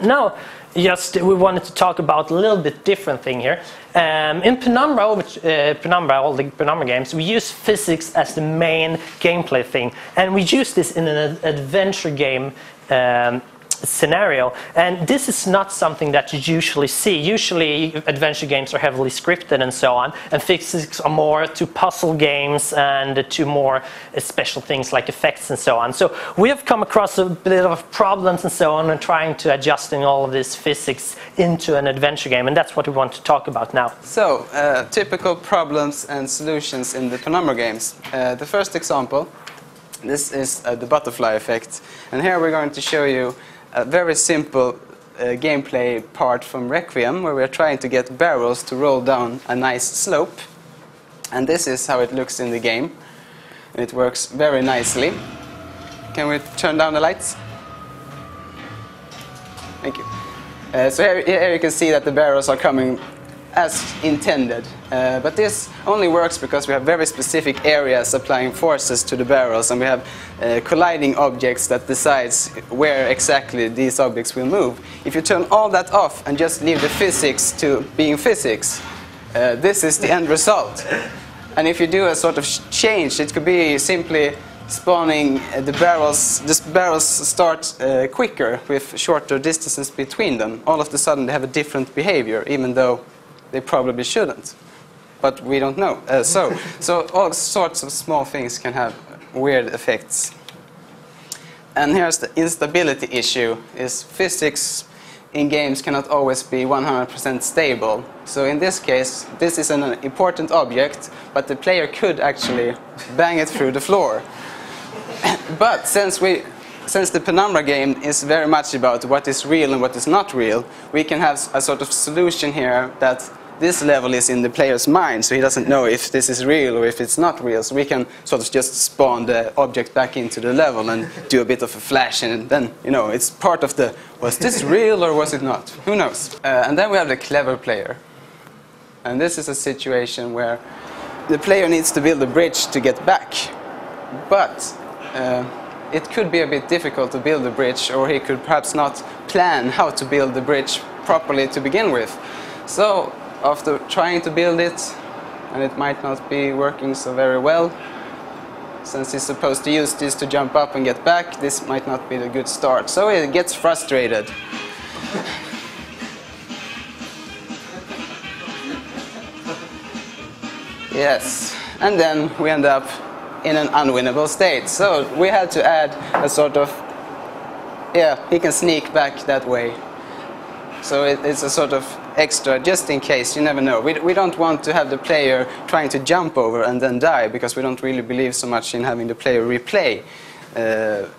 Now, we wanted to talk about a little bit different thing here. In Penumbra, all the Penumbra games, we use physics as the main gameplay thing, and we use this in an adventure game scenario, and this is not something that you usually see. Usually adventure games are heavily scripted and so on, and physics are more to puzzle games and to more special things like effects and so on. So we have come across a bit of problems and so on, and trying to adjusting all of this physics into an adventure game, and that's what we want to talk about now. So typical problems and solutions in the Penumbra games. The first example, this is the butterfly effect, and here we're going to show you a very simple gameplay part from Requiem, where we're trying to get barrels to roll down a nice slope. And this is how it looks in the game. And it works very nicely. Can we turn down the lights? Thank you. So here you can see that the barrels are coming as intended. But this only works because we have very specific areas applying forces to the barrels, and we have colliding objects that decides where exactly these objects will move. If you turn all that off and just leave the physics to being physics, this is the end result. And if you do a sort of change, it could be simply spawning the barrels start quicker with shorter distances between them. All of a sudden they have a different behavior, even though they probably shouldn't, but we don't know. So all sorts of small things can have weird effects. And here's the instability issue: is physics in games cannot always be 100% stable. So in this case, this is an important object, but the player could actually bang it through the floor. But since the Penumbra game is very much about what is real and what is not real, we can have a sort of solution here that this level is in the player's mind, so he doesn't know if this is real or if it's not real. So we can sort of just spawn the object back into the level and do a bit of a flash, and then, you know, it's part of the, was this real or was it not? Who knows? And then we have the clever player. And this is a situation where the player needs to build a bridge to get back. But it could be a bit difficult to build a bridge, or he could perhaps not plan how to build the bridge properly to begin with. So after trying to build it, and it might not be working so very well, since he's supposed to use this to jump up and get back, this might not be the good start. So he gets frustrated. Yes, and then we end up in an unwinnable state. So we had to add a sort of, yeah, he can sneak back that way. So it's a sort of extra, just in case, you never know. We don't want to have the player trying to jump over and then die, because we don't really believe so much in having the player replay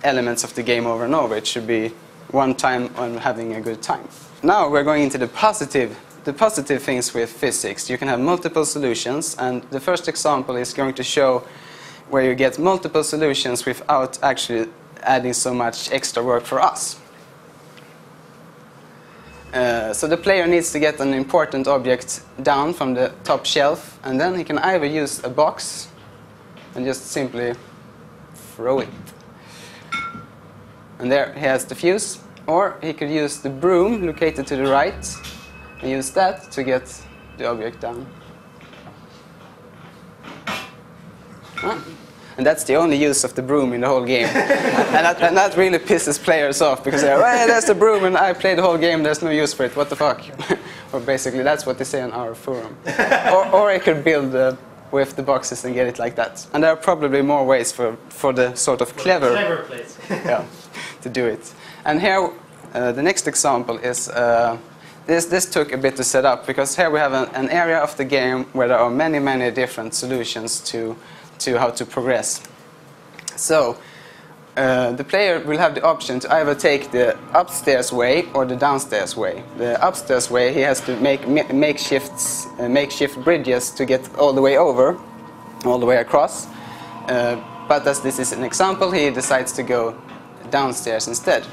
elements of the game over and over. It should be one time on having a good time. Now we're going into the positive things with physics. You can have multiple solutions, and the first example is going to show where you get multiple solutions without actually adding so much extra work for us. So the player needs to get an important object down from the top shelf, and then he can either use a box and just simply throw it. And there he has the fuse, or he could use the broom located to the right and use that to get the object down. And that's the only use of the broom in the whole game. and that really pisses players off, because they're, hey, there's the broom and I played the whole game, there's no use for it, what the fuck? Or basically that's what they say on our forum. or I could build with the boxes and get it like that. And there are probably more ways for the sort of clever place yeah, to do it. And here the next example is, this took a bit to set up, because here we have an area of the game where there are many different solutions to how to progress. So the player will have the option to either take the upstairs way or the downstairs way. The upstairs way, he has to make makeshift bridges to get all the way over, all the way across. But as this is an example, he decides to go downstairs instead.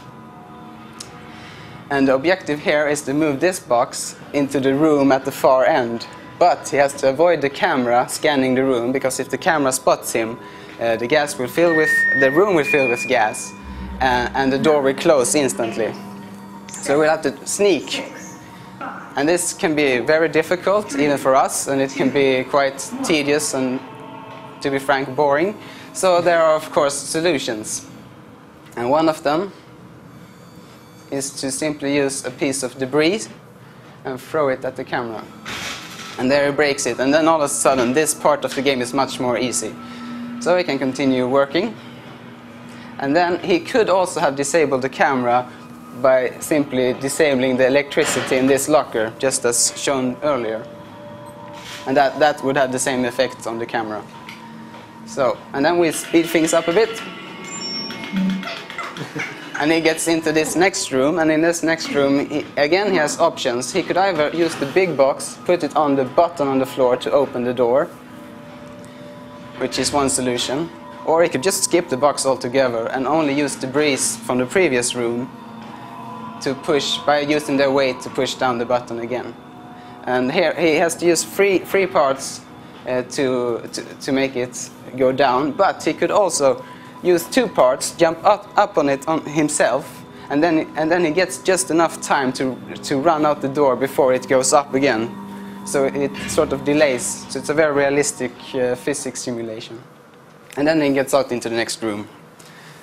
And the objective here is to move this box into the room at the far end. But he has to avoid the camera scanning the room, because if the camera spots him, the room will fill with gas, and the door will close instantly. So we'll have to sneak. And this can be very difficult, even for us, and it can be quite tedious and, to be frank, boring. So there are, of course, solutions. And one of them is to simply use a piece of debris and throw it at the camera. And there he breaks it, and then all of a sudden this part of the game is much more easy. So he can continue working. And then he could also have disabled the camera by simply disabling the electricity in this locker, just as shown earlier. And that would have the same effect on the camera. So, and then we speed things up a bit. And he gets into this next room, and in this next room, again he has options. He could either use the big box, put it on the button on the floor to open the door, which is one solution. Or he could just skip the box altogether and only use debris from the previous room to push, by using their weight to push down the button again. And here he has to use three parts to make it go down, but he could also use 2 parts, jump up on it on himself, and then he gets just enough time to run out the door before it goes up again. So it sort of delays, so it's a very realistic physics simulation. And then he gets out into the next room.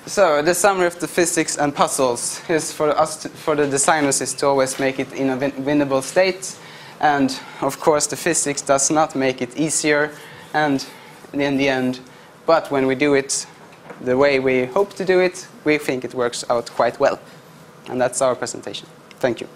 So the summary of the physics and puzzles is for the designers is to always make it in a winnable state, and of course the physics does not make it easier, and in the end, but when we do it the way we hope to do it, we think it works out quite well. And that's our presentation. Thank you.